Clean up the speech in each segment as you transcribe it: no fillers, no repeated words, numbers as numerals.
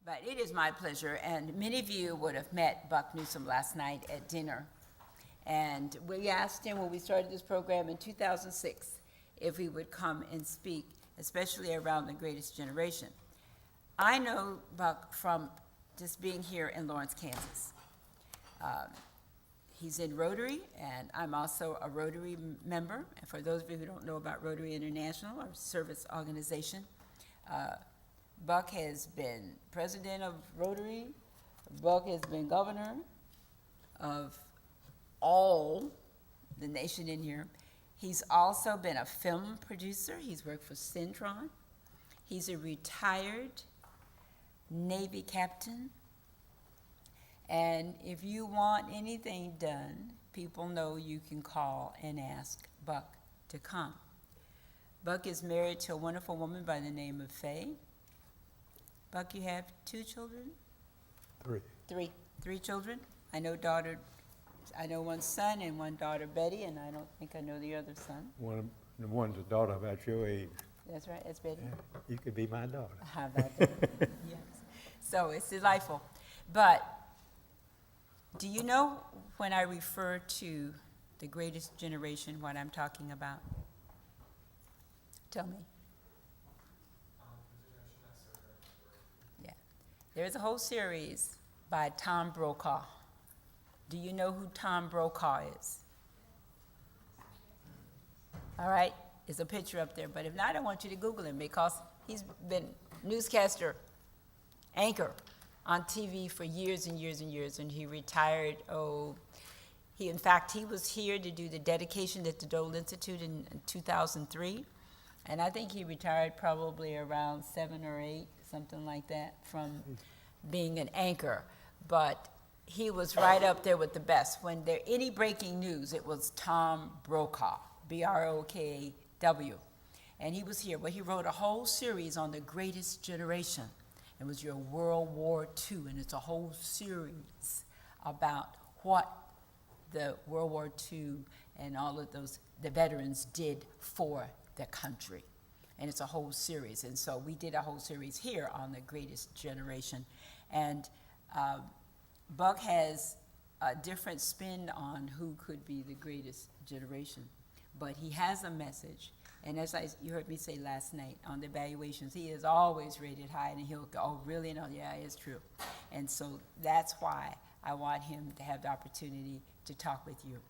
But it is my pleasure, and many of you would have met Buck Newsome last night at dinner. And we asked him when we started this program in 2006 if he would come and speak, especially around the greatest generation. I know Buck from just being here in Lawrence, Kansas. He's in Rotary, and I'm also a Rotary member. And for those of you who don't know about Rotary International, our service organization, Buck has been president of Rotary. Buck has been governor of all the nation in here. He's also been a film producer. He's worked for Centron. He's a retired Navy captain. And if you want anything done, people know you can call and ask Buck to come. Buck is married to a wonderful woman by the name of Faye. Buck, you have 2 children? Three children. I know one son and one daughter, Betty, and I don't think I know the other son. One's a daughter about your age. That's right, that's Betty. Yeah, you could be my daughter. How about that? Yes. So it's delightful. But do you know when I refer to the greatest generation, what I'm talking about? Tell me. Yeah. There's a whole series by Tom Brokaw. Do you know who Tom Brokaw is? All right, there's a picture up there, but if not, I want you to Google him because he's been newscaster, anchor on TV for years and years and years, and he retired, in fact, he was here to do the dedication at the Dole Institute in 2003, and I think he retired probably around 7 or 8, something like that, from being an anchor, but he was right up there with the best. When there any breaking news, it was Tom Brokaw, B-R-O-K-A-W, and he was here. Well, he wrote a whole series on the greatest generation. It was your World War II, and it's a whole series about what the World War II and all of the veterans did for the country. And it's a whole series. And so we did a whole series here on the greatest generation. And Buck has a different spin on who could be the greatest generation. But he has a message. And as you heard me say last night on the evaluations, he is always rated high, and he'll go, oh, really? No, yeah, it's true. And so that's why I want him to have the opportunity to talk with you,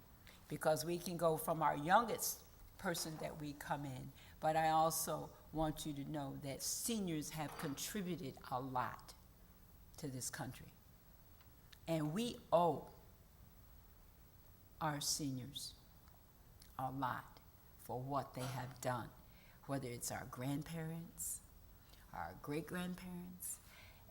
because we can go from our youngest person that we come in, but I also want you to know that seniors have contributed a lot to this country. And we owe our seniors a lot for what they have done, whether it's our grandparents, our great-grandparents,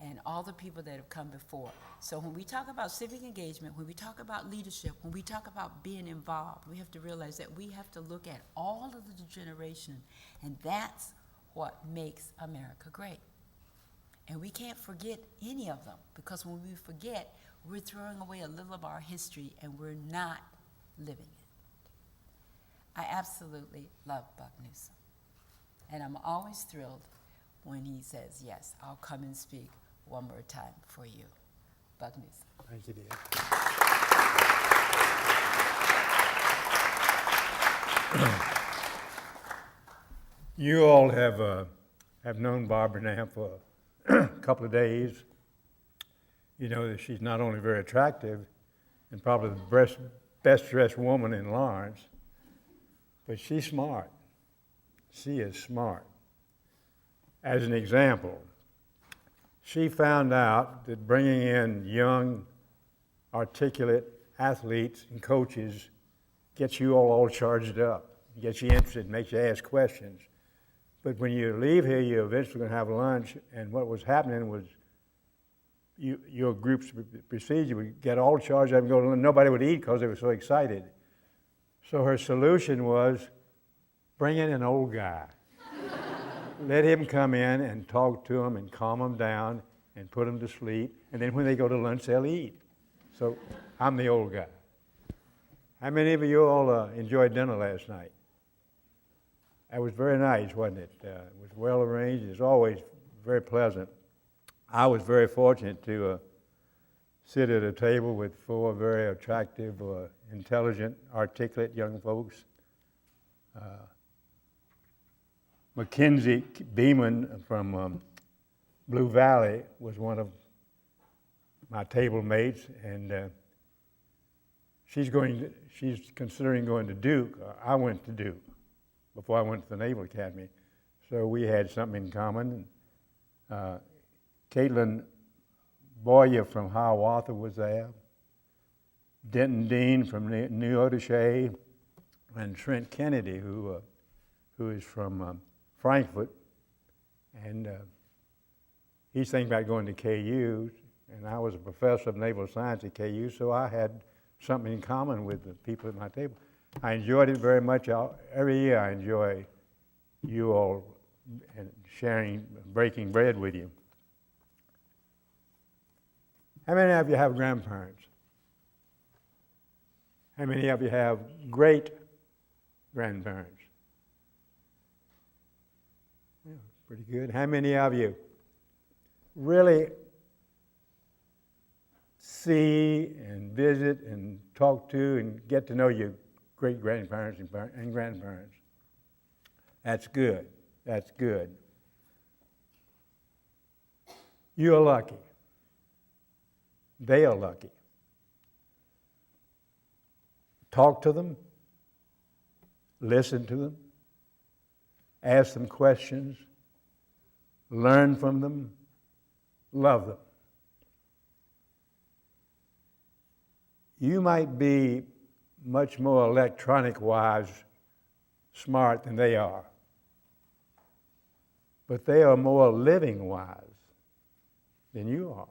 and all the people that have come before. So when we talk about civic engagement, when we talk about leadership, when we talk about being involved, we have to realize that we have to look at all of the generation, and that's what makes America great. And we can't forget any of them, because when we forget, we're throwing away a little of our history, and we're not living it. I absolutely love Buck Newsome, and I'm always thrilled when he says, yes, I'll come and speak one more time for you. Buck Newsome. Thank you, dear. You all have known Barbara now for a couple of days. You know that she's not only very attractive and probably the best dressed woman in Lawrence, but she's smart. She is smart. As an example, she found out that bringing in young, articulate athletes and coaches gets you all charged up, gets you interested, makes you ask questions. But when you leave here, you're eventually going to have lunch, and what was happening was your group's procedure would get all charged up and go to lunch. Nobody would eat because they were so excited. So her solution was bring in an old guy. Let him come in and talk to them and calm them down and put them to sleep. And then when they go to lunch, they'll eat. So I'm the old guy. How many of you all enjoyed dinner last night? It was very nice, wasn't it? It was well arranged. It's always very pleasant. I was very fortunate to sit at a table with four very attractive, intelligent, articulate young folks. Mackenzie Beeman from Blue Valley was one of my table mates, and she's considering going to Duke. I went to Duke before I went to the Naval Academy, so we had something in common. Caitlin Boyer from Hiawatha was there. Denton Dean from New Oteshay, and Trent Kennedy, who is from Frankfurt, and he's thinking about going to KU, and I was a professor of naval science at KU, so I had something in common with the people at my table. I enjoyed it very much. Every year I enjoy you all and sharing, breaking bread with you. How many of you have grandparents? How many of you have great grandparents? Yeah, pretty good. How many of you really see and visit and talk to and get to know your great-grandparents and grandparents? That's good. That's good. You're lucky. They are lucky. Talk to them. Listen to them. Ask them questions. Learn from them. Love them. You might be much more electronic-wise smart than they are, but they are more living-wise than you are.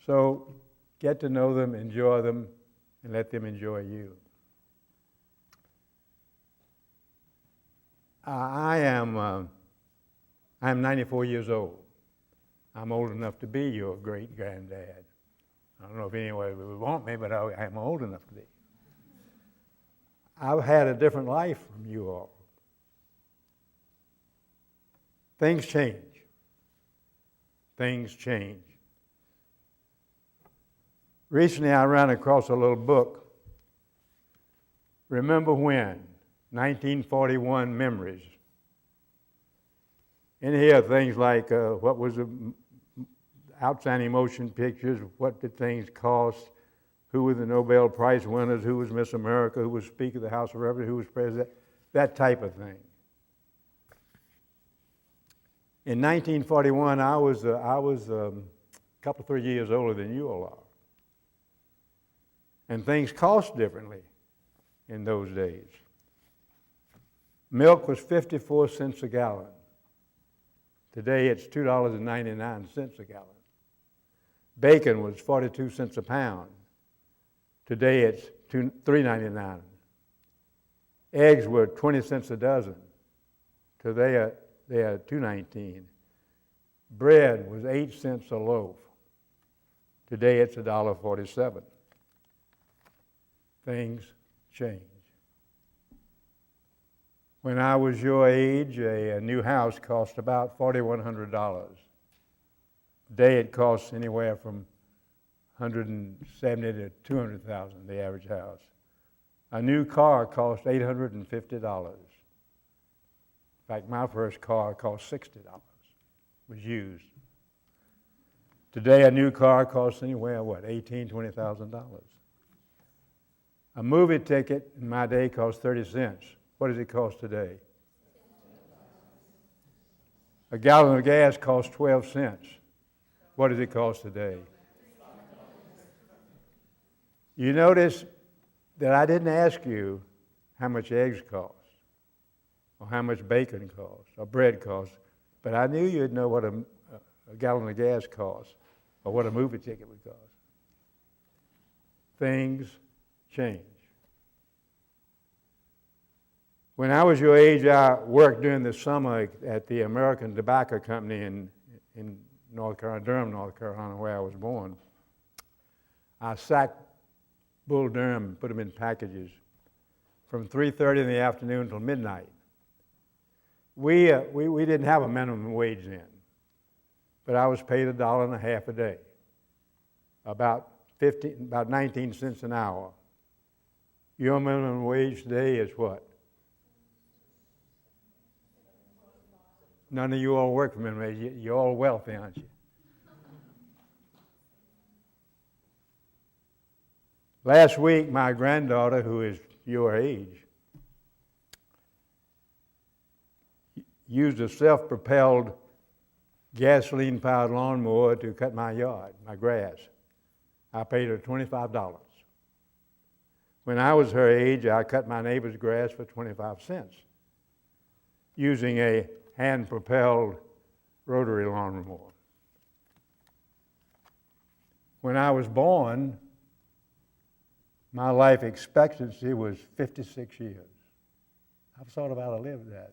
So get to know them, enjoy them, and let them enjoy you. I'm 94 years old. I'm old enough to be your great-granddad. I don't know if anyone would want me, but I'm old enough to be. I've had a different life from you all. Things change. Things change. Recently, I ran across a little book, Remember When? 1941 Memories. In here, things like what was the outstanding motion pictures, what did things cost, who were the Nobel Prize winners, who was Miss America, who was Speaker of the House of Representatives, who was President, that type of thing. In 1941, I was a couple, 3 years older than you all are. And things cost differently in those days. Milk was 54 cents a gallon. Today it's $2.99 a gallon. Bacon was 42 cents a pound. Today it's $3.99. Eggs were 20 cents a dozen. Today they are $2.19. Bread was 8 cents a loaf. Today it's $1.47. Things change. When I was your age, a new house cost about $4,100. Today it costs anywhere from $170,000 to $200,000, the average house. A new car cost $850. In fact, my first car cost $60, was used. Today a new car costs anywhere, $18,000, $20,000. A movie ticket in my day cost 30 cents. What does it cost today? A gallon of gas costs 12 cents. What does it cost today? You notice that I didn't ask you how much eggs cost, or how much bacon costs, or bread costs, but I knew you'd know what a gallon of gas costs, or what a movie ticket would cost. Things change. When I was your age, I worked during the summer at the American Tobacco Company in North Carolina, Durham, North Carolina, where I was born. I sacked Bull Durham and put them in packages from 3:30 in the afternoon until midnight. we didn't have a minimum wage then, but I was paid $1.50 a day, about 19 cents an hour. Your minimum wage today is what? None of you all work for minimum wage. You're all wealthy, aren't you? Last week, my granddaughter, who is your age, used a self-propelled gasoline-powered lawnmower to cut my yard, my grass. I paid her $25. When I was her age, I cut my neighbor's grass for 25 cents using a hand-propelled rotary lawnmower. When I was born, my life expectancy was 56 years. I've thought about how to live that.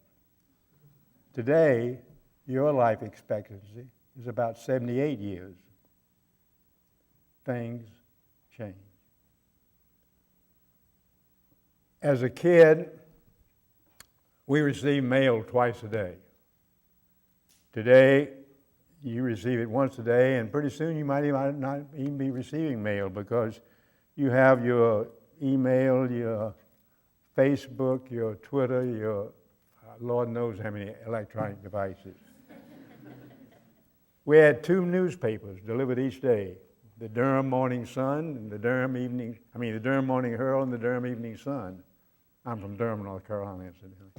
Today, your life expectancy is about 78 years. Things change. As a kid, we received mail twice a day. Today, you receive it once a day, and pretty soon you might not even be receiving mail because you have your email, your Facebook, your Twitter, your Lord knows how many electronic devices. We had 2 newspapers delivered each day, the Durham Morning Sun and the Durham Morning Herald and the Durham Evening Sun. I'm from Durham, North Carolina, incidentally.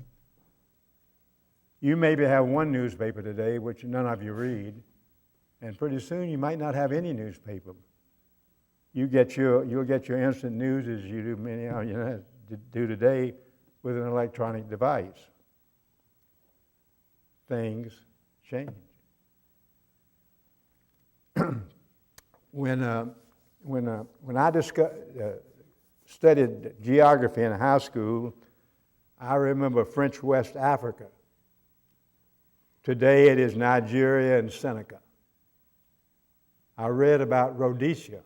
You maybe have one newspaper today, which none of you read, and pretty soon you might not have any newspaper. You'll get your instant news as you do many of you do today with an electronic device. Things change. When I studied geography in high school, I remember French West Africa. Today it is Nigeria and Seneca. I read about Rhodesia.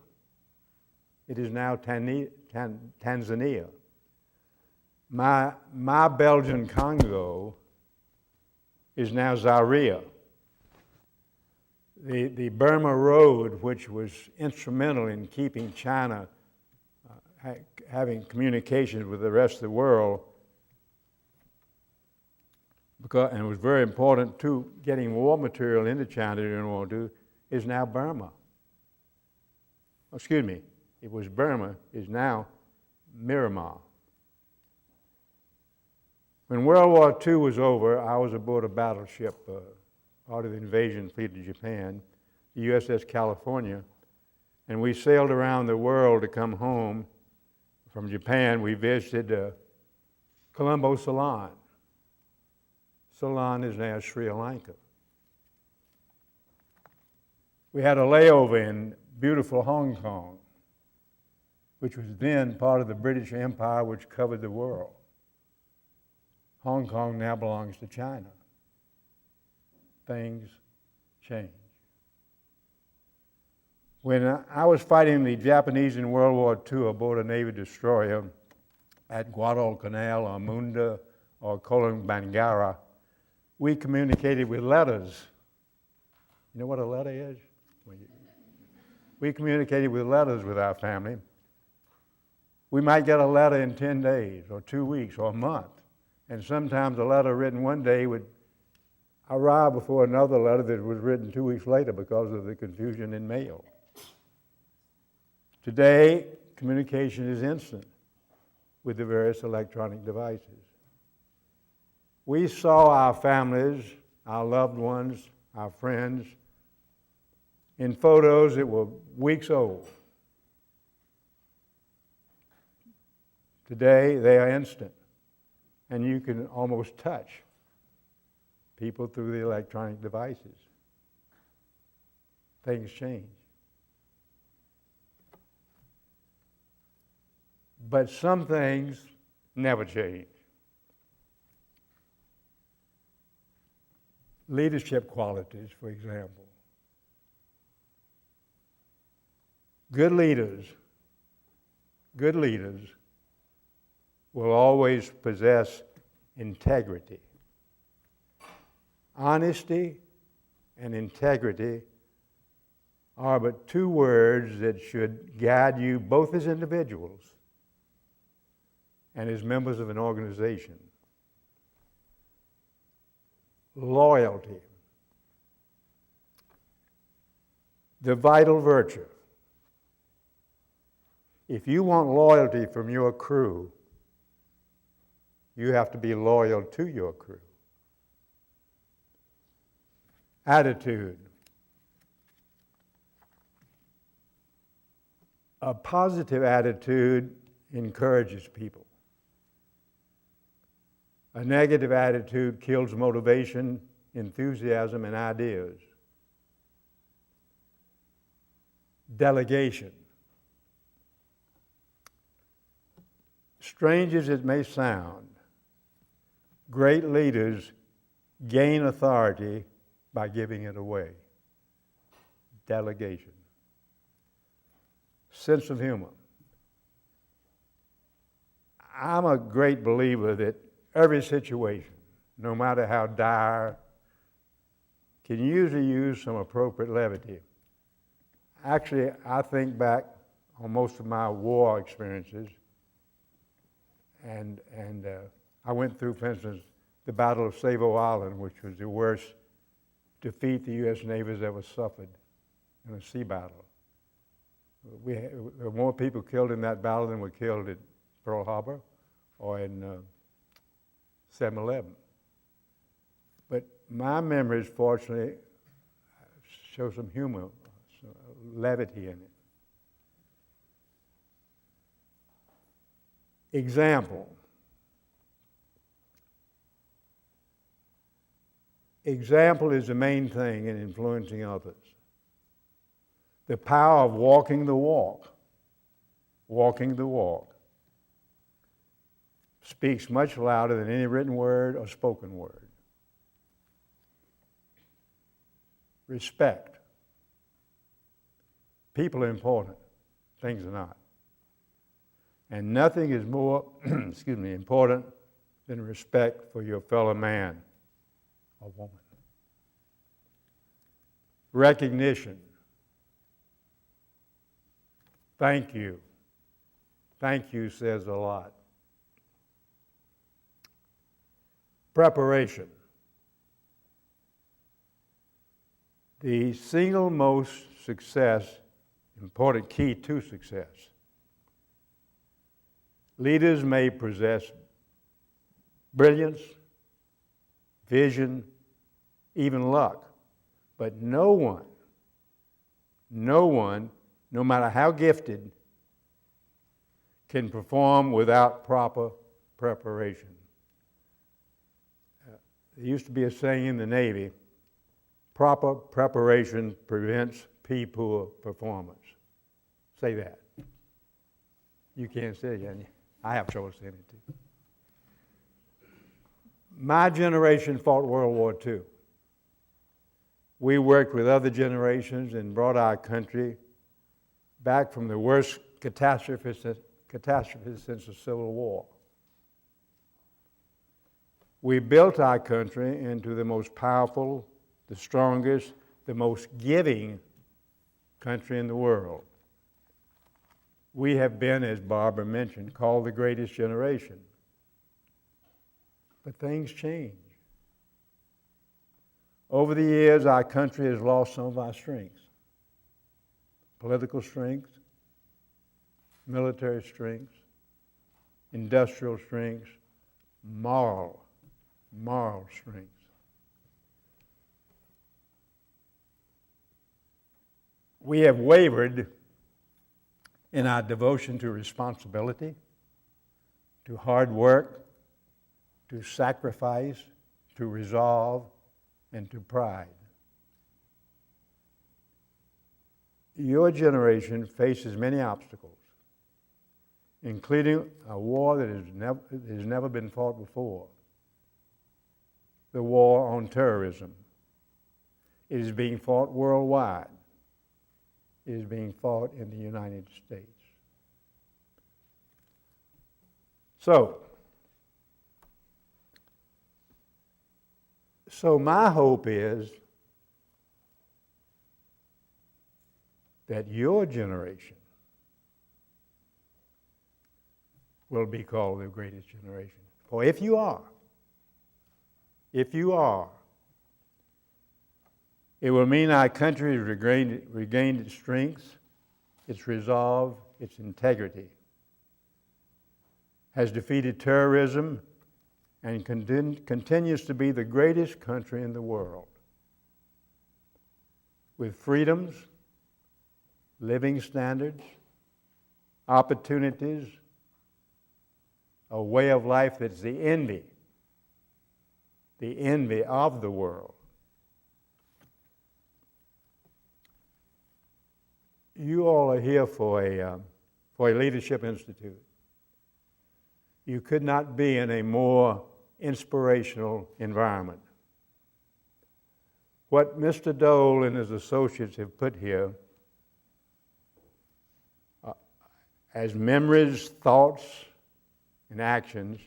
It is now Tanzania. My Belgian Congo is now Zaire. The Burma Road, which was instrumental in keeping China having communications with the rest of the world, and it was very important to getting war material into China during World War II, is now Burma. Excuse me, it was Burma, is now Myanmar. When World War II was over, I was aboard a battleship, part of the invasion fleet of Japan, the USS California, and we sailed around the world to come home. From Japan, we visited Colombo, Ceylon. Ceylon is now Sri Lanka. We had a layover in beautiful Hong Kong, which was then part of the British Empire, which covered the world. Hong Kong now belongs to China. Things change. When I was fighting the Japanese in World War II aboard a Navy destroyer at Guadalcanal or Munda or Kolongbangara, we communicated with letters. You know what a letter is? We communicated with letters with our family. We might get a letter in 10 days or 2 weeks or a month. And sometimes a letter written one day would arrive before another letter that was written 2 weeks later because of the confusion in mail. Today, communication is instant with the various electronic devices. We saw our families, our loved ones, our friends in photos that were weeks old. Today, they are instant, and you can almost touch people through the electronic devices. Things change. But some things never change. Leadership qualities, for example. Good leaders will always possess integrity. Honesty and integrity are but two words that should guide you both as individuals and as members of an organization. Loyalty, the vital virtue. If you want loyalty from your crew, you have to be loyal to your crew. Attitude. A positive attitude encourages people. A negative attitude kills motivation, enthusiasm, and ideas. Delegation. Strange as it may sound, great leaders gain authority by giving it away. Delegation. Sense of humor. I'm a great believer that every situation, no matter how dire, can usually use some appropriate levity. Actually, I think back on most of my war experiences, and I went through, for instance, the Battle of Savo Island, which was the worst defeat the U.S. Navy has ever suffered in a sea battle. There were more people killed in that battle than were killed at Pearl Harbor or in 7/11. But my memories, fortunately, show some humor, some levity in it. Example. Example is the main thing in influencing others. The power of walking the walk, speaks much louder than any written word or spoken word. Respect. People are important, things are not. And nothing is more, important than respect for your fellow man or woman. Recognition. Thank you. Thank you says a lot. Preparation. The single most important key to success. Leaders may possess brilliance, vision, even luck, but no one, no matter how gifted, can perform without proper preparation. There used to be a saying in the Navy, proper preparation prevents poor performance. Say that. You can't say it, can you? I have trouble saying it too. My generation fought World War II. We worked with other generations and brought our country back from the worst catastrophe since the Civil War. We built our country into the most powerful, the strongest, the most giving country in the world. We have been, as Barbara mentioned, called the greatest generation. But things change. Over the years, our country has lost some of our strengths. Political strengths, military strengths, industrial strengths, moral strengths. We have wavered in our devotion to responsibility, to hard work, to sacrifice, to resolve, and to pride. Your generation faces many obstacles, including a war that has never been fought before, the war on terrorism. It is being fought worldwide. It is being fought in the United States. So, So my hope is that your generation will be called the greatest generation. For if you are, it will mean our country has regained its strength, its resolve, its integrity, has defeated terrorism, and continues to be the greatest country in the world, with freedoms, living standards, opportunities, a way of life that's the envy of the world. You all are here for a leadership institute. You could not be in a more inspirational environment. What Mr. Dole and his associates have put here as memories, thoughts, and actions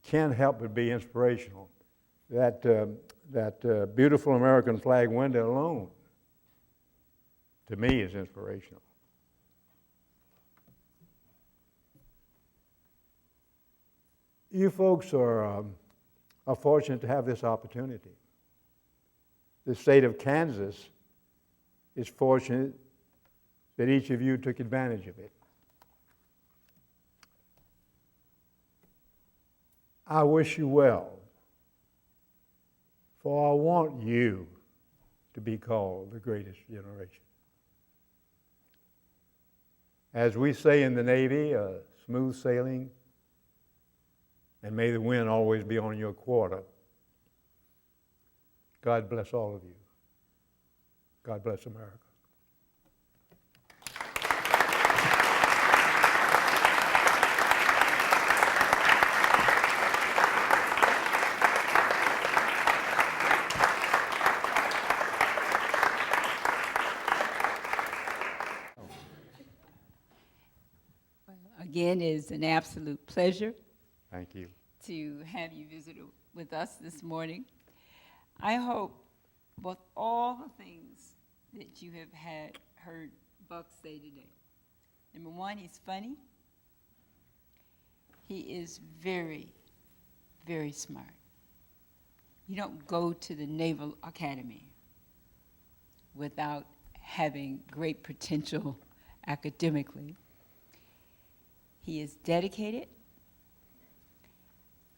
can't help but be inspirational. That beautiful American flag window alone, to me, is inspirational. You folks are fortunate to have this opportunity. The state of Kansas is fortunate that each of you took advantage of it. I wish you well, for I want you to be called the greatest generation. As we say in the Navy, smooth sailing, and may the wind always be on your quarter. God bless all of you. God bless America. Again, it is an absolute pleasure Thank you. to have you visit with us this morning. I hope with all the things that you have heard Buck say today. Number one, he's funny. He is very, very smart. You don't go to the Naval Academy without having great potential academically. He is dedicated,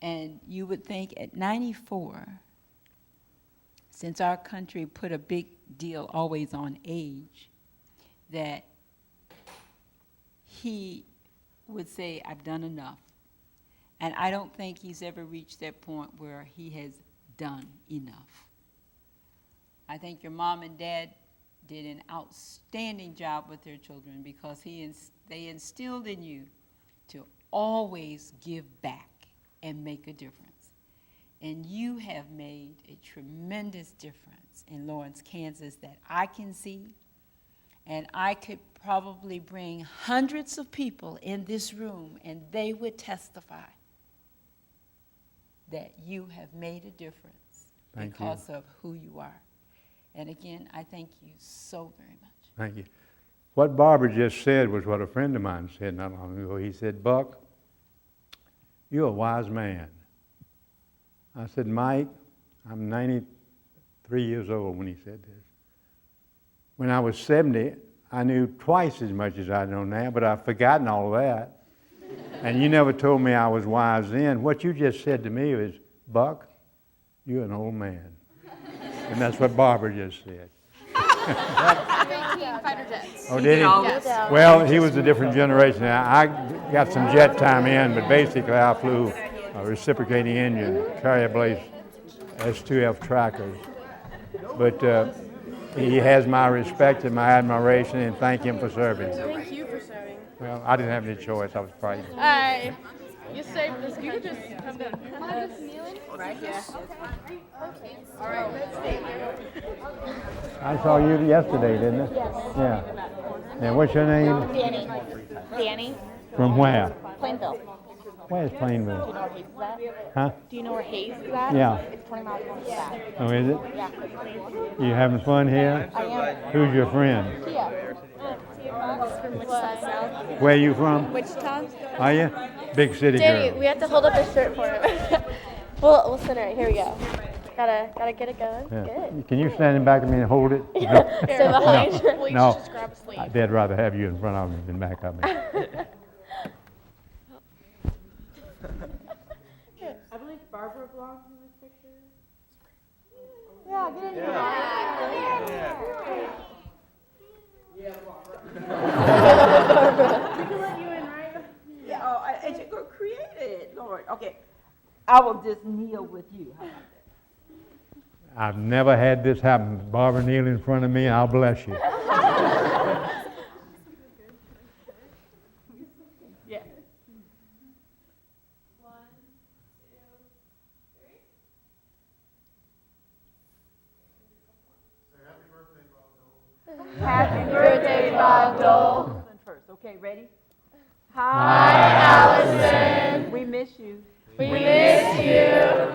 and you would think at 94, since our country put a big deal always on age, that he would say, I've done enough. And I don't think he's ever reached that point where he has done enough. I think your mom and dad did an outstanding job with their children because they instilled in you to always give back and make a difference. And you have made a tremendous difference in Lawrence, Kansas that I can see. And I could probably bring hundreds of people in this room and they would testify that you have made a difference because of who you are. And again, I thank you so very much. Thank you. What Barbara just said was what a friend of mine said not long ago. He said, Buck, you're a wise man. I said, Mike, I'm 93 years old when he said this. When I was 70, I knew twice as much as I know now, but I've forgotten all of that. And you never told me I was wise then. What you just said to me was, Buck, you're an old man. And that's what Barbara just said. Fighter jets. Oh, did he? Yes. Well, he was a different generation. I got some jet time in, but basically I flew a reciprocating engine, Carrier Blaze S2F trackers. But he has my respect and my admiration, and thank him for serving. Thank you for serving. Well, I didn't have any choice. I was frightened. You saved this. You could just come down here. Am I just kneeling? Right here. Okay. All right. Let's stay here. I saw you yesterday, didn't I? Yes. Yeah. And what's your name? Danny. Danny. From where? Plainville. Where's Plainville? Do you know where Hayes is at? Huh? Do you know where Hayes is at? Yeah. It's 20 miles north of that. Oh, is it? Yeah. You having fun here? I am. Who's your friend? Tia. From Wichita South. Where you from? Wichita. Are you? Big city Danny, girl. we have to hold up his shirt for him. we'll center it. Here we go. Gotta get it going. Yeah. Good. Can you stand in back of me and hold it? Stay behind. No. Just grab a sleeve. They'd rather have you in front of me than back of me. I believe Barbara belongs in this picture. Yeah, get in here. We can let you in, right? Yeah, oh, and you go create it, Lord. Okay, I will just kneel with you. How about that? I've never had this happen. Barbara, kneel in front of me, I'll bless you. Yeah. Happy birthday, Bob Dole. First, okay, ready? Hi, Allison. We miss you. We miss you.